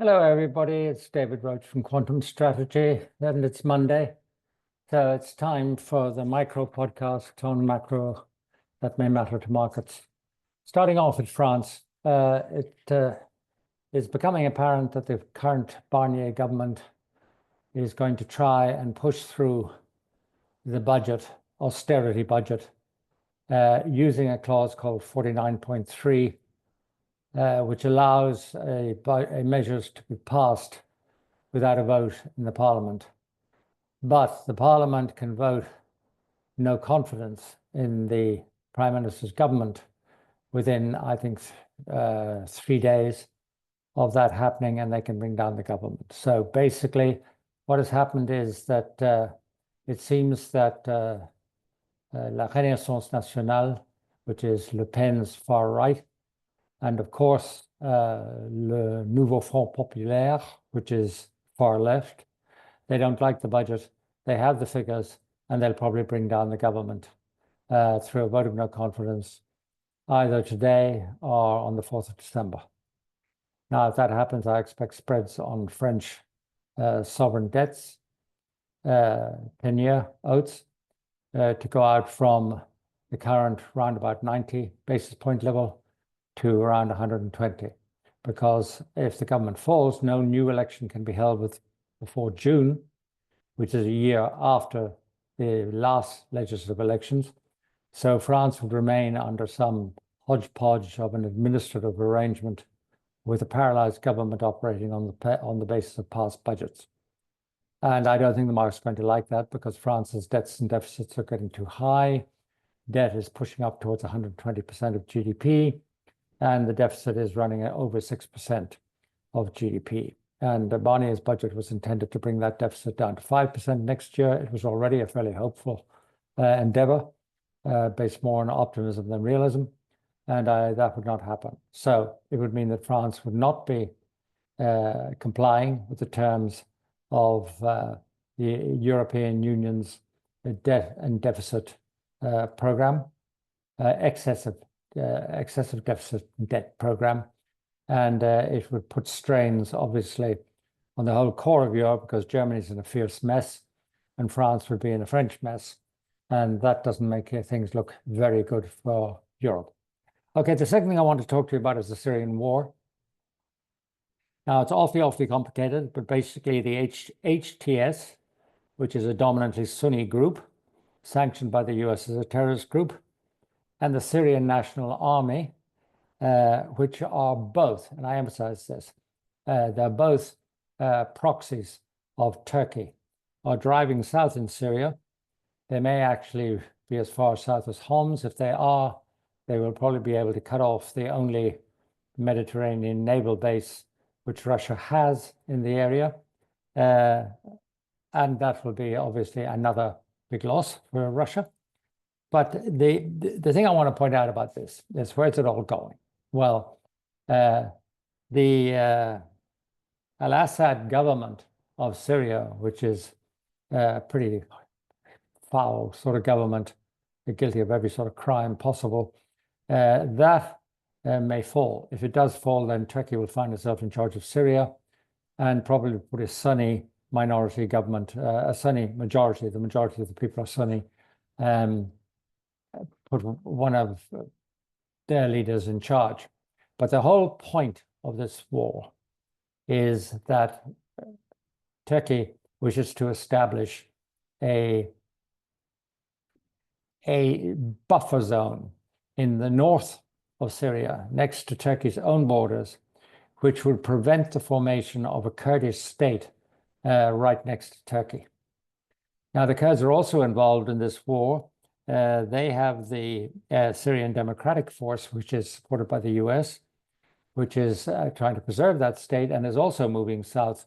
Hello, everybody. It's David Roche from Quantum Strategy, and it's Monday. So it's time for the micro podcast on macro that may matter to markets. Starting off with France, it is becoming apparent that the current Barnier government is going to try and push through the budget, austerity budget, using a clause called 49.3, which allows measures to be passed without a vote in the parliament. But the parliament can vote no confidence in the prime minister's government within, I think, 3 days of that happening, and they can bring down the government. So basically, what has happened is that it seems that La Renaissance Nationale, which is Le Pen's far right, and of course, Le Nouveau Front Populaire, which is far left, they don't like the budget. They have the figures, and they'll probably bring down the government through a vote of no confidence, either today or on the 4th of December. Now, if that happens, I expect spreads on French sovereign debts, 10-year oats, to go out from the current roundabout 90 basis point level to around 120, because if the government falls, no new election can be held before June, which is a year after the last legislative elections. So France would remain under some hodgepodge of an administrative arrangement with a paralyzed government operating on the basis of past budgets. And I don't think the market's going to like that, because France's debts and deficits are getting too high. Debt is pushing up towards 120% of GDP. And the deficit is running at over 6% of GDP. And Barnier's budget was intended to bring that deficit down to 5% next year. It was already a fairly hopeful endeavor, based more on optimism than realism. And that would not happen. So it would mean that France would not be complying with the terms of the European Union's debt and deficit program, excessive deficit debt program, and it would put strains, obviously, on the whole core of Europe, because Germany's in a fierce mess, and France would be in a French mess, and that doesn't make things look very good for Europe. Okay, the second thing I want to talk to you about is the Syrian war. Now, it's awfully complicated, but basically the HTS, which is a dominantly Sunni group, sanctioned by the US as a terrorist group, and the Syrian National Army, which are both, and I emphasize this, they're both proxies of Turkey, are driving south in Syria. They may actually be as far south as Homs. If they are, they will probably be able to cut off the only Mediterranean naval base which Russia has in the area. And that will be obviously another big loss for Russia. But the thing I want to point out about this is, where's it all going? Well, the Al-Assad government of Syria, which is a pretty foul sort of government, guilty of every sort of crime possible, that may fall. If it does fall, then Turkey will find itself in charge of Syria, and probably put a Sunni minority government, a Sunni majority, the majority of the people are Sunni, put one of their leaders in charge. But the whole point of this war is that Turkey wishes to establish a buffer zone in the north of Syria, next to Turkey's own borders, which would prevent the formation of a Kurdish state right next to Turkey. Now, the Kurds are also involved in this war. They have the Syrian Democratic Force, which is supported by the US, which is trying to preserve that state and is also moving south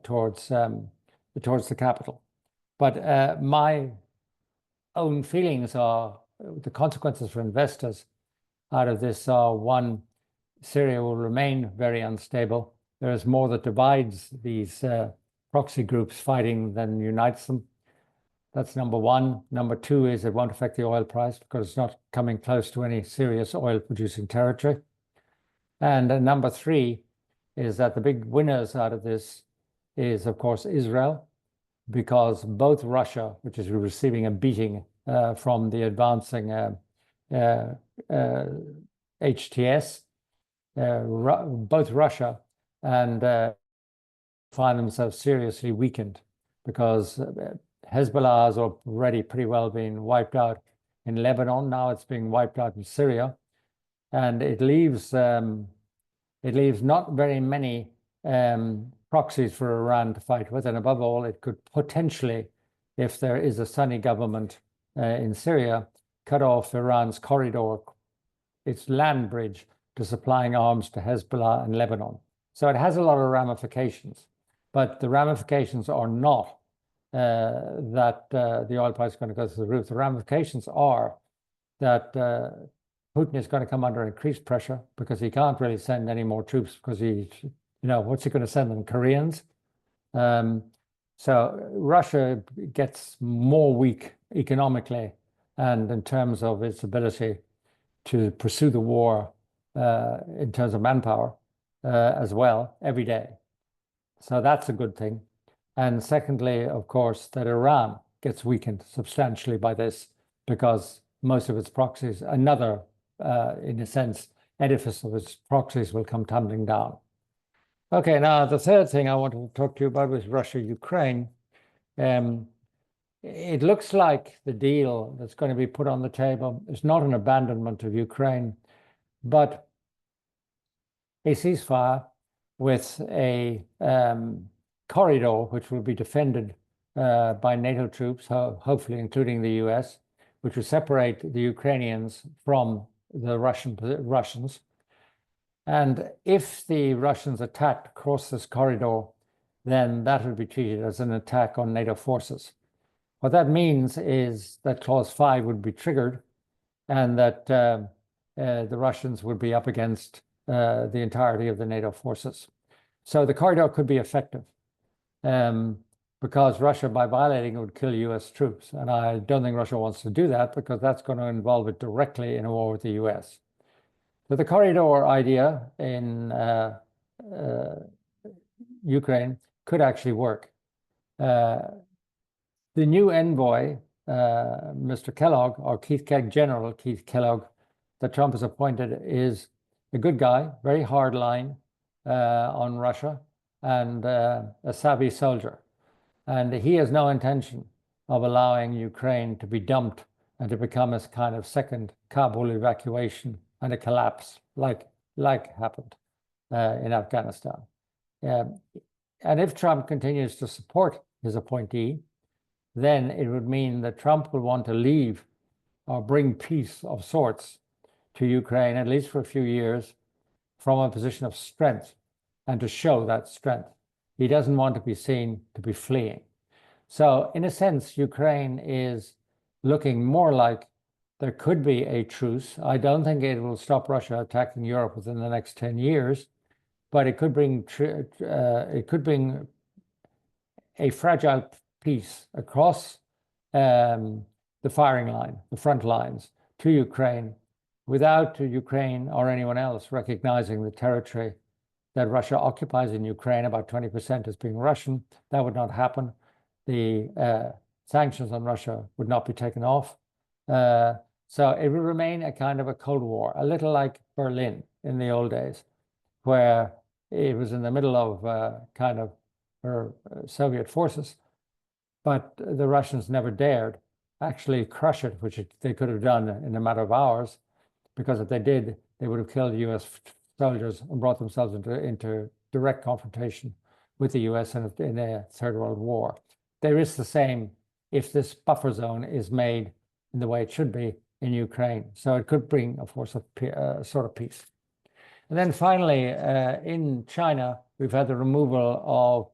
towards the capital. But my own feelings are the consequences for investors out of this are, one, Syria will remain very unstable. There is more that divides these proxy groups fighting than unites them. That's number one. Number two is it won't affect the oil price, because it's not coming close to any serious oil producing territory. And number three is that the big winners out of this is, of course, Israel, because both Russia, which is receiving a beating from the advancing HTS, both Russia and find themselves seriously weakened, because Hezbollah has already pretty well been wiped out in Lebanon. Now it's being wiped out in Syria, and it leaves not very many proxies for Iran to fight with. And above all, it could potentially, if there is a Sunni government in Syria, cut off Iran's corridor, its land bridge to supplying arms to Hezbollah and Lebanon. So it has a lot of ramifications, but the ramifications are not that the oil price is going to go through the roof. The ramifications are that Putin is going to come under increased pressure, because he can't really send any more troops, because what's he going to send them? Koreans? So Russia gets more weak economically and in terms of its ability to pursue the war in terms of manpower as well every day. So that's a good thing. And secondly, of course, that Iran gets weakened substantially by this, because most of its proxies, another, in a sense, edifice of its proxies will come tumbling down. Okay, now the third thing I want to talk to you about was Russia-Ukraine. It looks like the deal that's going to be put on the table is not an abandonment of Ukraine, but a ceasefire with a corridor which will be defended by NATO troops, hopefully including the US, which will separate the Ukrainians from the Russians. And if the Russians attacked across this corridor, then that would be treated as an attack on NATO forces. What that means is that Clause 5 would be triggered, and that the Russians would be up against the entirety of the NATO forces. So the corridor could be effective, because Russia, by violating it, would kill US troops. And I don't think Russia wants to do that, because that's going to involve it directly in a war with the US. So the corridor idea in Ukraine could actually work. The new envoy, Mr. Kellogg, or General Keith Kellogg, that Trump has appointed, is a good guy, very hard line on Russia, and a savvy soldier. And he has no intention of allowing Ukraine to be dumped and to become a kind of second Kabul evacuation and a collapse like happened in Afghanistan. And if Trump continues to support his appointee, then it would mean that Trump will want to leave or bring peace of sorts to Ukraine, at least for a few years, from a position of strength, and to show that strength. He doesn't want to be seen to be fleeing. So in a sense, Ukraine is looking more like there could be a truce. I don't think it will stop Russia attacking Europe within the next 10 years, but it could bring a fragile peace across the firing line, the front lines, to Ukraine, without Ukraine or anyone else recognizing the territory that Russia occupies in Ukraine, about 20% as being Russian. That would not happen. The sanctions on Russia would not be taken off. So it would remain a kind of a Cold War, a little like Berlin in the old days, where it was in the middle of kind of Soviet forces, but the Russians never dared actually crush it, which they could have done in a matter of hours, because if they did, they would have killed US soldiers and brought themselves into direct confrontation with the US in a Third World War. There is the same if this buffer zone is made in the way it should be in Ukraine. So it could bring, of course, a sort of peace. And then finally, in China, we've had the removal of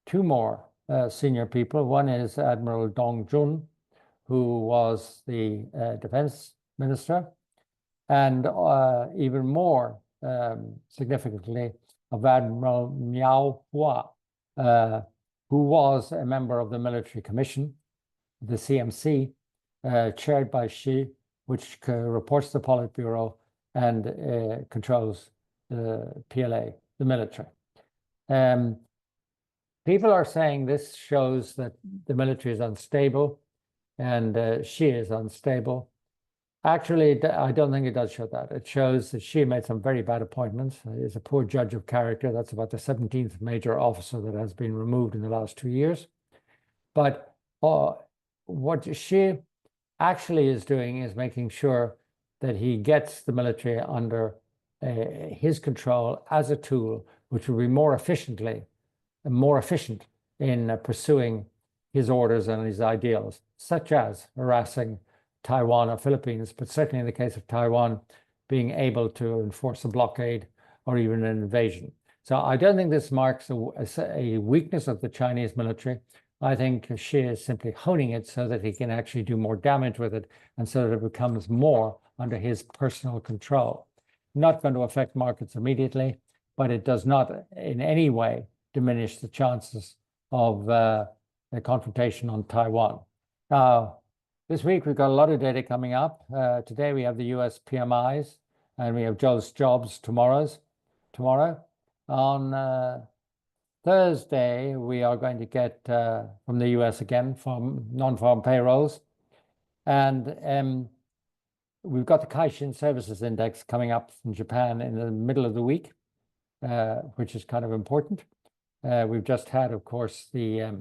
two more senior people. One is Admiral Dong Jun, who was the defense minister, and even more significantly, of Admiral Miao Hua, who was a member of the military commission, the CMC, chaired by Xi, which reports to the Politburo and controls the PLA, the military. People are saying this shows that the military is unstable and Xi is unstable. Actually, I don't think it does show that. It shows that Xi made some very bad appointments. He's a poor judge of character. That's about the 17th major officer that has been removed in the last 2 years. But what Xi actually is doing is making sure that he gets the military under his control as a tool, which will be more efficient in pursuing his orders and his ideals, such as harassing Taiwan or Philippines, but certainly in the case of Taiwan, being able to enforce a blockade or even an invasion. So I don't think this marks a weakness of the Chinese military. I think Xi is simply honing it so that he can actually do more damage with it and so that it becomes more under his personal control. Not going to affect markets immediately, but it does not in any way diminish the chances of a confrontation on Taiwan. Now, this week we've got a lot of data coming up. Today we have the US PMIs and we have jobs tomorrow. On Thursday, we are going to get from the US again from non-farm payrolls. And we've got the Caixin Services Index coming up from Japan in the middle of the week, which is kind of important. We've just had, of course, the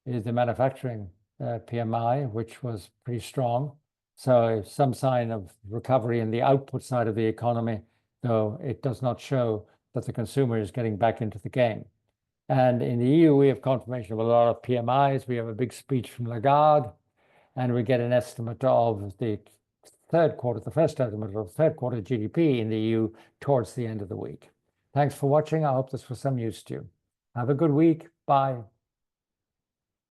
manufacturing PMI, which was pretty strong. So some sign of recovery in the output side of the economy, though it does not show that the consumer is getting back into the game. And in the EU, we have confirmation of a lot of PMIs. We have a big speech from Lagarde, and we get an estimate of the first estimate of third quarter GDP in the EU towards the end of the week. Thanks for watching. I hope this was some use to you. Have a good week. Bye.